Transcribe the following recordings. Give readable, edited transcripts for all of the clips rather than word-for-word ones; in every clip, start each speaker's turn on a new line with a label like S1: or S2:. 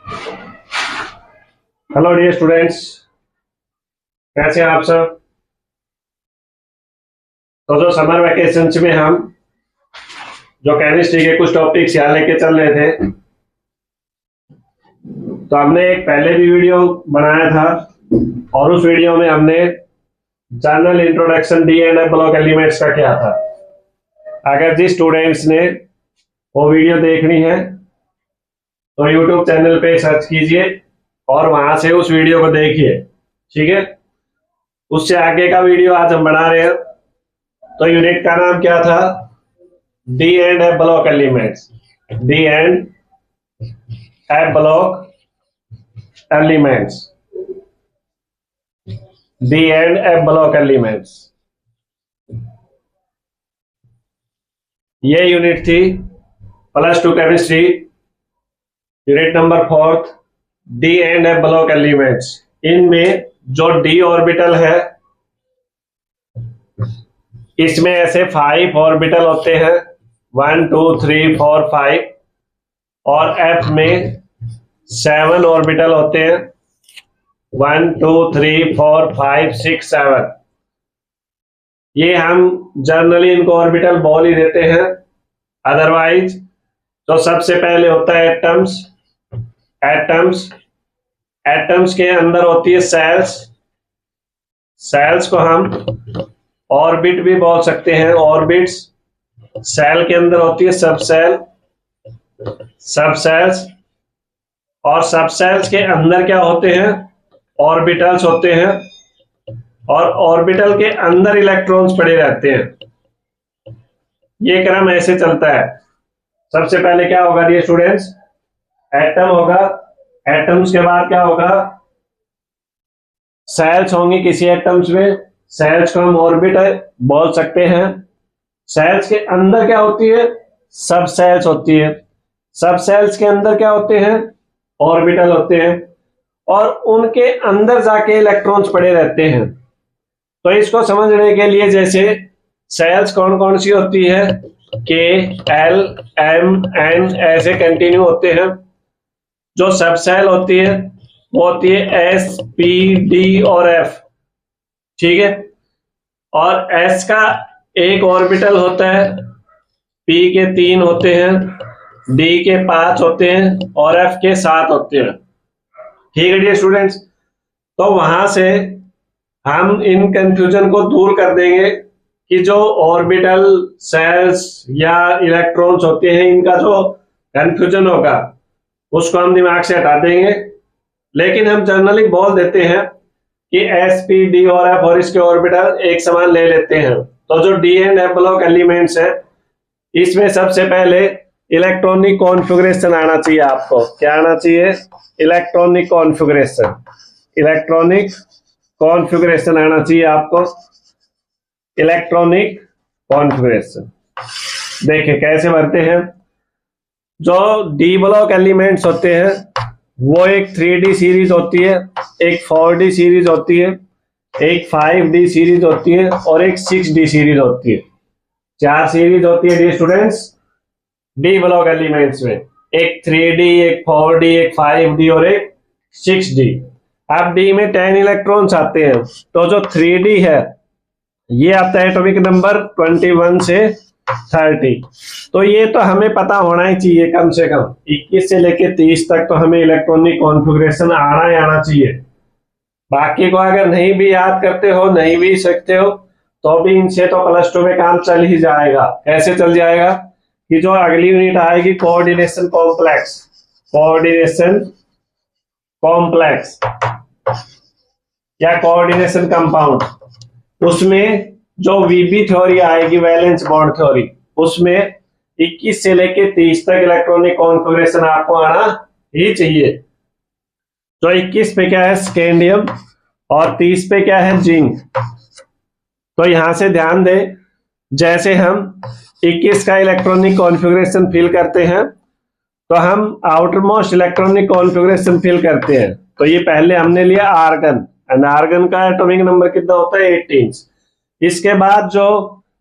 S1: Hello dear students, कैसे हैं आप सब। तो जो समर वैकेशन में हम जो केमिस्ट्री के कुछ टॉपिक्स यहाँ लेके चल रहे थे, तो हमने एक पहले भी वीडियो बनाया था और उस वीडियो में हमने general introduction D and F block elements का किया था। अगर जिस स्टूडेंट्स ने वो वीडियो देखनी है तो यूट्यूब चैनल पे सर्च कीजिए और वहां से उस वीडियो को देखिए, ठीक है। उससे आगे का वीडियो आज हम बना रहे हैं। तो यूनिट का नाम क्या था? D and F block elements. D and F block elements. D and F block elements, ये यूनिट थी +2 chemistry, unit number 4, D and F block elements. इनमें जो डी ऑर्बिटल है, इसमें ऐसे 5 ऑर्बिटल होते हैं, 1 2 3 4 5, और एफ में 7 ऑर्बिटल होते हैं, 1 2 3 4 5 6 7। ये हम जनरली इनको ऑर्बिटल बोल ही देते हैं। अदरवाइज तो सबसे पहले होता है एटम्स। एटम्स के अंदर होती है सेल्स। सेल्स को हम ऑर्बिट भी बोल सकते हैं, ऑर्बिट्स। सेल के अंदर होती है सबसेल, सबसेल्स, और सबसेल्स के अंदर क्या होते हैं? ऑर्बिटल्स होते हैं, और ऑर्बिटल के अंदर इलेक्ट्रॉन्स पड़े रहते हैं। ये क्रम ऐसे चलता है। सबसे पहले क्या होगा ये स्टूडेंट्स? एटम होगा। एटम्स के बाद क्या होगा? सेल्स होंगी किसी एटम्स में। सेल्स को हम ऑर्बिट बोल सकते हैं। सेल्स के अंदर क्या होती है? सब सेल्स होती है। सब सेल्स के अंदर क्या होते हैं? ऑर्बिटल होते हैं, और उनके अंदर जाके इलेक्ट्रॉन्स पड़े रहते हैं। तो इसको समझने के लिए, जैसे सेल्स कौन कौन सी होती है? के, एल, एम, एन ऐसे कंटिन्यू होते हैं। जो सब सेल होती है वो होती है एस, पी, डी और एफ, ठीक है। और एस का एक ऑर्बिटल होता है, पी के 3 होते हैं, डी के 5 होते हैं, और एफ के 7 होते हैं, ठीक है डियर स्टूडेंट्स। तो वहां से हम इन कंफ्यूजन को दूर कर देंगे कि जो ऑर्बिटल, सेल्स या इलेक्ट्रॉन्स होते हैं, इनका जो कंफ्यूजन होगा उसको हम दिमाग से हटा देंगे। लेकिन हम जनरली बोल देते हैं कि एस, पी, डी और एफ और इसके ऑर्बिटल एक समान ले लेते हैं। तो जो D and F block elements है, इसमें सबसे पहले इलेक्ट्रॉनिक कॉन्फ़िगरेशन आना चाहिए आपको। क्या आना चाहिए? Electronic configuration. इलेक्ट्रॉनिक कॉन्फ़िगरेशन आना चाहिए आपको। इलेक्ट्रॉनिक कॉन्फ़िगरेशन देखिए कैसे बनते हैं। जो डी ब्लॉक एलिमेंट्स होते हैं वो एक 3D सीरीज होती है, एक 4D सीरीज होती है, एक 5D सीरीज होती है, और एक 6D सीरीज होती है। 4 सीरीज होती है D students D block elements में। एक 3D, एक 4D, एक 5D और एक 6D। अब डी में 10 इलेक्ट्रॉन्स आते हैं। तो जो 3D है ये आता है एटॉमिक नंबर 21 से 30। तो ये तो हमें पता होना ही चाहिए, कम से कम 21 से लेके 30 तक तो हमें इलेक्ट्रॉनिक कॉन्फ़िगरेशन आना ही आना चाहिए। बाकी को अगर नहीं भी याद करते हो, नहीं भी सकते हो, तो भी इनसे तो +2 में काम चल ही जाएगा। कैसे चल जाएगा? कि जो अगली यूनिट आएगी कोऑर्डिनेशन कॉम्प्लेक्स, कोऑर्डिनेशन कॉम्प्लेक्स या कोऑर्डिनेशन कंपाउंड, उसमें जो वीबी थ्योरी आएगी, वैलेंस बॉन्ड थ्योरी, उसमें 21 से लेके 30 तक इलेक्ट्रॉनिक कॉन्फ़िगरेशन आपको आना ही चाहिए। तो 21 पे क्या है? स्कैंडियम, और 30 पे क्या है? जिंक। तो यहां से ध्यान दें, जैसे हम 21 का इलेक्ट्रॉनिक कॉन्फ़िगरेशन फिल करते हैं तो हम outermost electronic configuration fill करते हैं। तो ये पहले हमने लिया आर्गन, एंड आर्गन का एटॉमिक नंबर कितना होता है? 18। इसके बाद जो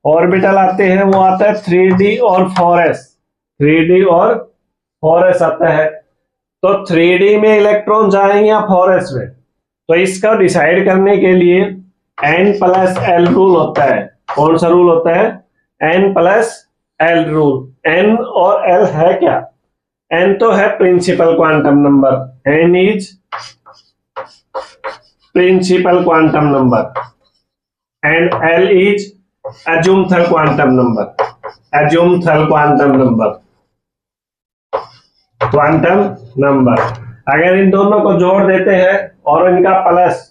S1: ऑर्बिटल आते हैं वो आता है 3D और 4s। 3D और 4s आता है। तो 3D में इलेक्ट्रॉन जाएंगे या 4s में? तो इसका डिसाइड करने के लिए n+l रूल होता है। कौन सा रूल होता है? n+l rule. n और l है क्या? n तो है principal quantum number, n is principal quantum number and l is azimuthal quantum number, azimuthal quantum number, quantum number. अगर इन दोनों को जोड़ देते हैं और इनका प्लस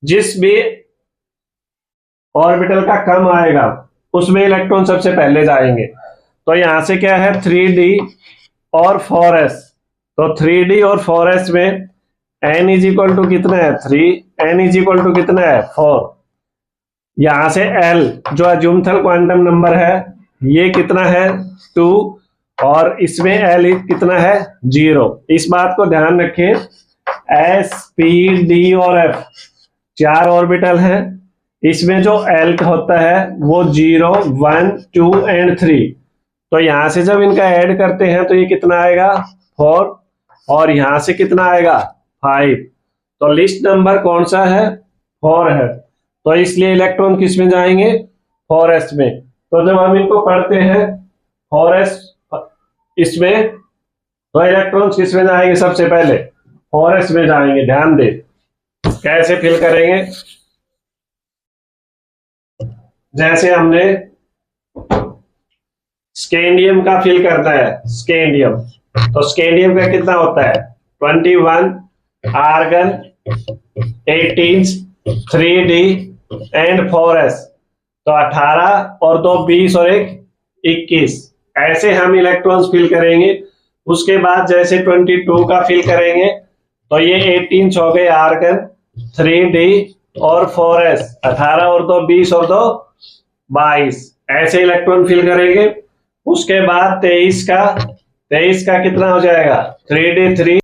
S1: जिस भी ऑर्बिटल का कम आएगा उसमें इलेक्ट्रॉन सबसे पहले जाएंगे। तो यहां से क्या है 3d और 4s, तो 3d और 4s में n इज इक्वल टू कितना है 3, n इज इक्वल टू कितना है 4। यहां से l जो अजूमथल क्वांटम नंबर है ये कितना है 2 और इसमें l कितना है 0। इस बात को ध्यान रखें, s p d और f 4 ऑर्बिटल है, इसमें जो l होता है वो 0 1 2 एंड 3। तो यहां से जब इनका ऐड करते हैं तो ये कितना आएगा 4 और यहां से कितना आएगा 5। तो लिस्ट नंबर कौन सा है 4 है, तो इसलिए इलेक्ट्रॉन किस में जाएंगे 4s में। तो जब हम इनको पढ़ते हैं 4s इसमें, तो इलेक्ट्रॉन किस में जाएंगे सबसे पहले 4s में जाएंगे। ध्यान दे कैसे फिल करेंगे, जैसे हमने स्कैंडियम का फिल करता है, स्कैंडियम, तो स्कैंडियम का कितना होता है 21, आर्गन 18, 3d एंड 4s, तो 18 और 2 20 और 1 21। ऐसे हम इलेक्ट्रॉन्स फिल करेंगे। उसके बाद जैसे 22 का फिल करेंगे तो ये 18 हो गए आर्गन, 3d और 4s, 18 और 2 20 और 2 22। ऐसे इलेक्ट्रॉन फिल करेंगे। उसके बाद 23 का कितना हो जाएगा 3d 3